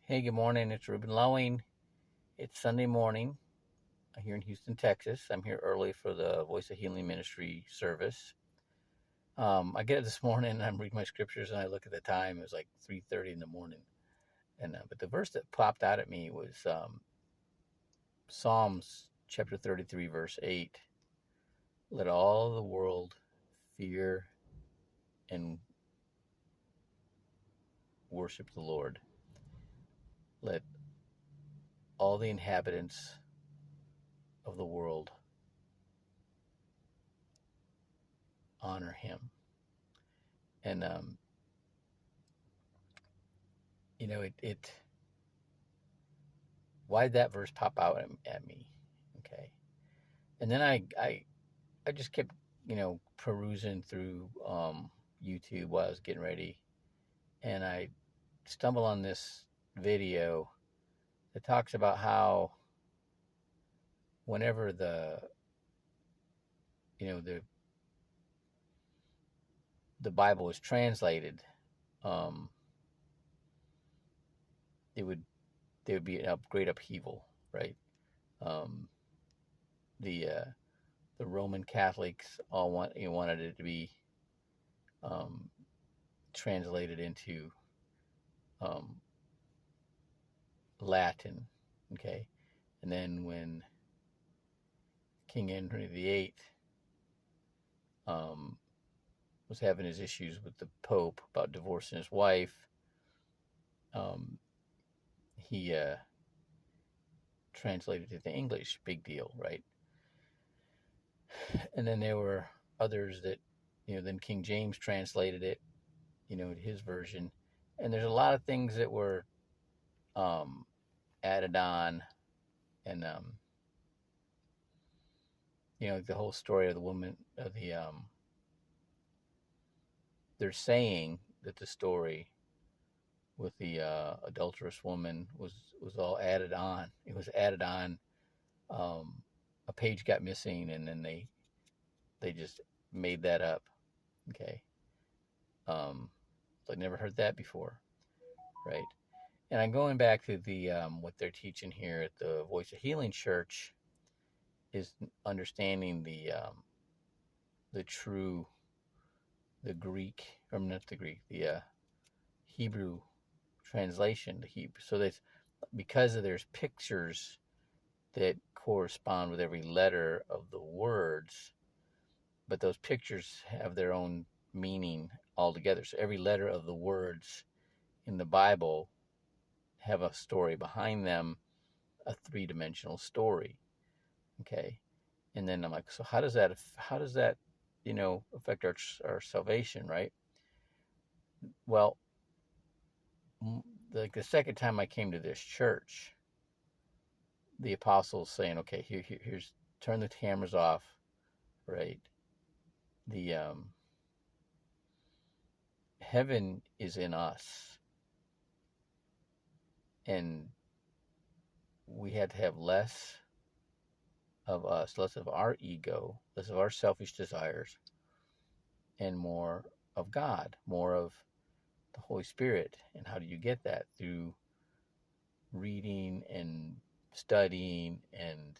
Hey, good morning. It's Ruben Lowing. It's Sunday morning here in Houston, Texas. I'm here early for the Voice of Healing Ministry service. I get up this morning and I'm reading my scriptures and I look at the time. It was like 3:30 in the morning. But the verse that popped out at me was Psalms chapter 33, verse 8. Let all the world fear and worship the Lord. Let all the inhabitants of the world honor him. And it why'd that verse pop out at me? Okay. And then I just kept, perusing through YouTube while I was getting ready. And I stumbled on this video that talks about how whenever the Bible was translated, um, it would there would be a great upheaval, right? Um, the uh, the Roman Catholics all wanted it to be um, translated into um, Latin, okay? And then when King Henry VIII um, was having his issues with the Pope about divorcing his wife, um, he translated it to English. Big deal, right? And then there were others that, then King James translated it, his version. And there's a lot of things that were um, added on, and the whole story of the woman of they're saying that the story with the adulterous woman was all added on. It was added on. A page got missing, and then they just made that up. Okay, so I never heard that before, right? And I'm going back to the what they're teaching here at the Voice of Healing Church is understanding the true the Greek, or not the Greek, the Hebrew translation, the Hebrew. So that's because there's pictures that correspond with every letter of the words, but those pictures have their own meaning altogether. So every letter of the words in the Bible have a story behind them, a three-dimensional story. Okay. And then I'm like, so how does that affect our salvation, right? Well, like the second time I came to this church, the apostles saying, okay, here's turn the cameras off, right? The heaven is in us, and we had to have less of us, less of our ego, less of our selfish desires, and more of God, more of the Holy Spirit. And how do you get that? Through reading and studying and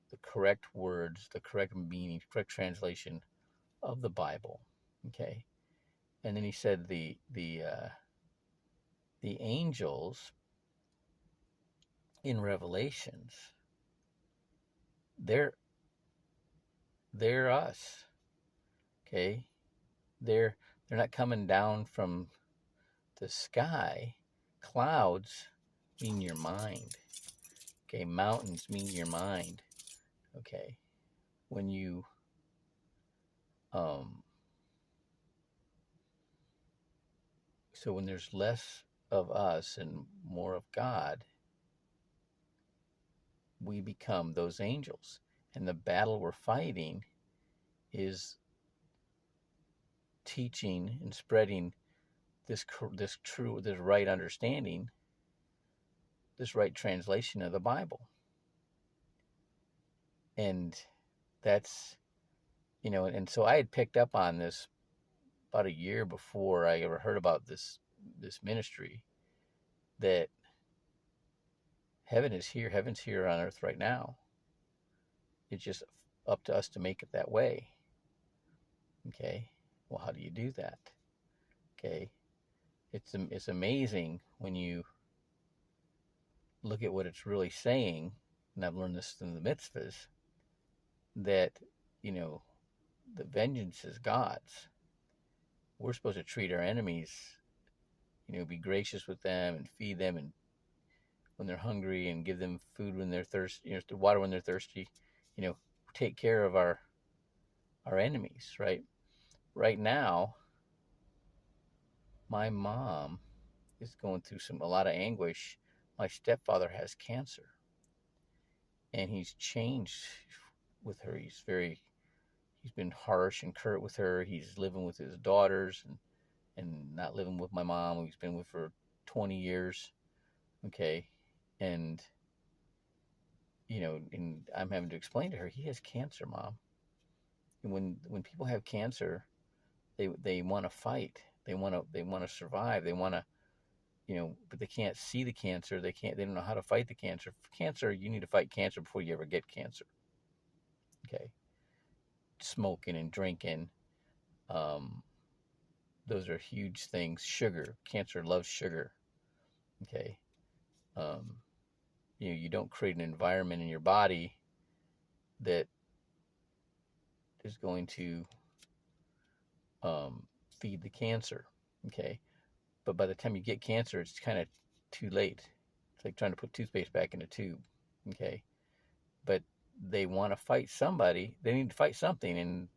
the correct words, the correct meaning, correct translation of the Bible. Okay. And then he said the angels in Revelations, they're they're us. Okay. They're not coming down from the sky. Clouds mean your mind. Okay, mountains mean your mind. Okay. When you um so when there's less of us and more of God, we become those angels. And the battle we're fighting is teaching and spreading this right understanding, this right translation of the Bible. And that's and so I had picked up on this about a year before I ever heard about this ministry, that Heaven is here. Heaven's here on earth right now. It's just up to us to make it that way. Okay. Well, how do you do that? Okay. It's amazing when you look at what it's really saying, and I've learned this in the mitzvahs, that, you know, the vengeance is God's. We're supposed to treat our enemies, you know, be gracious with them and feed them and when they're hungry and give them food when they're thirsty, you know, water when they're thirsty, you know, take care of our enemies, right? Right now, my mom is going through a lot of anguish. My stepfather has cancer, and he's changed with her. He's been harsh and curt with her. He's living with his daughters and not living with my mom, who he's been with for 20 years. Okay. And, you know, and I'm having to explain to her, he has cancer, Mom. And when people have cancer, they want to fight. They want to survive. They want to, you know, but they can't see the cancer. They don't know how to fight the cancer. For cancer, you need to fight cancer before you ever get cancer. Okay. Smoking and drinking, those are huge things. Sugar, cancer loves sugar. Okay. You know, you don't create an environment in your body that is going to feed the cancer. Okay. But by the time you get cancer, it's kind of too late. It's like trying to put toothpaste back in a tube. Okay. But they want to fight somebody. They need to fight something, and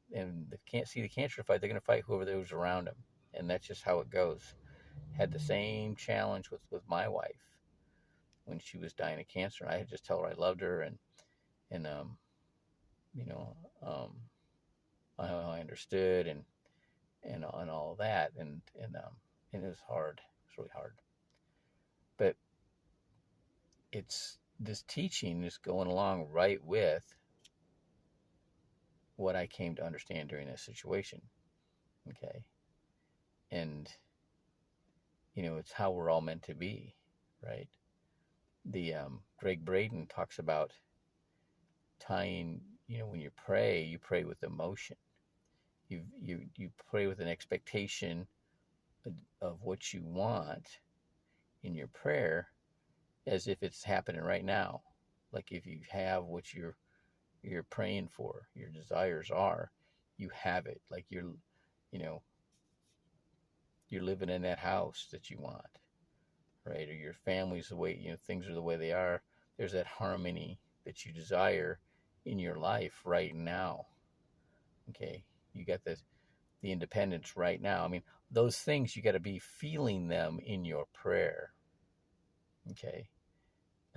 they can't see the cancer fight. They're going to fight who's around them, and that's just how it goes. Had the same challenge with my wife when she was dying of cancer. I had just tell her I loved her, and you know, I understood, and all that, and it was hard. It was really hard. But this teaching is going along right with what I came to understand during this situation. Okay. And, you know, it's how we're all meant to be, right? The Greg Braden talks about tying, you know, when you pray with emotion. You pray with an expectation of what you want in your prayer, as if it's happening right now. Like if you have what you're praying for, your desires are, you have it. Like you know, you're living in that house that you want, right? Or your family's the way, you know, things are the way they are. There's that harmony that you desire in your life right now. Okay. You got the independence right now. I mean, those things, you got to be feeling them in your prayer. Okay.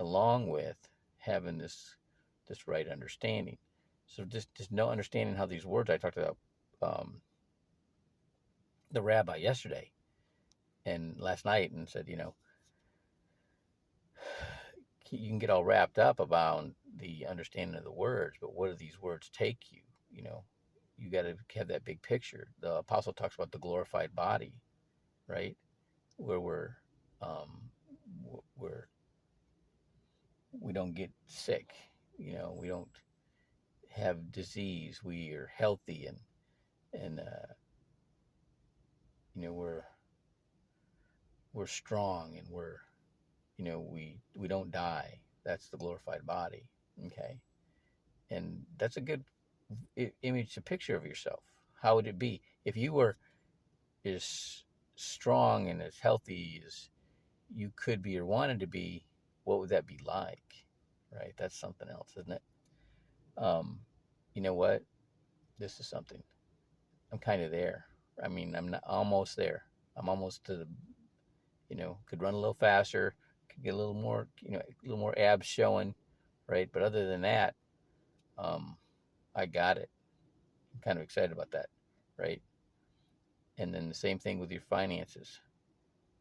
Along with having this right understanding. So just no understanding how these words, I talked about the rabbi yesterday and last night, and said, you know, you can get all wrapped up about the understanding of the words, but what do these words take you? You know, you got to have that big picture. The apostle talks about the glorified body, right? Where we don't get sick, you know, we don't have disease, we are healthy, and you know, we're strong, and we're, you know, we don't die. That's the glorified body. Okay. And that's a good image, a picture of yourself. How would it be if you were as strong and as healthy as you could be or wanted to be? What would that be like? Right. That's something else, isn't it? You know what? This is something. I'm kind of there. I mean, I'm not almost there. I'm almost to the, you know, could run a little faster, could get a little more, you know, a little more abs showing, right? But other than that, I got it. I'm kind of excited about that, right? And then the same thing with your finances.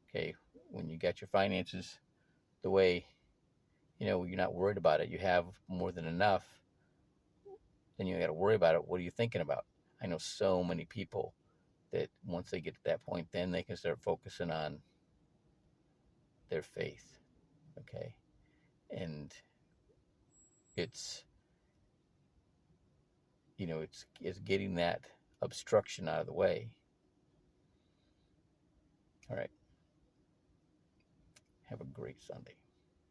Okay, when you got your finances the way, you know, you're not worried about it, you have more than enough, then you got to worry about it. What are you thinking about? I know so many people that once they get to that point, then they can start focusing on their faith. Okay. And it's, it's getting that obstruction out of the way. All right. Have a great Sunday.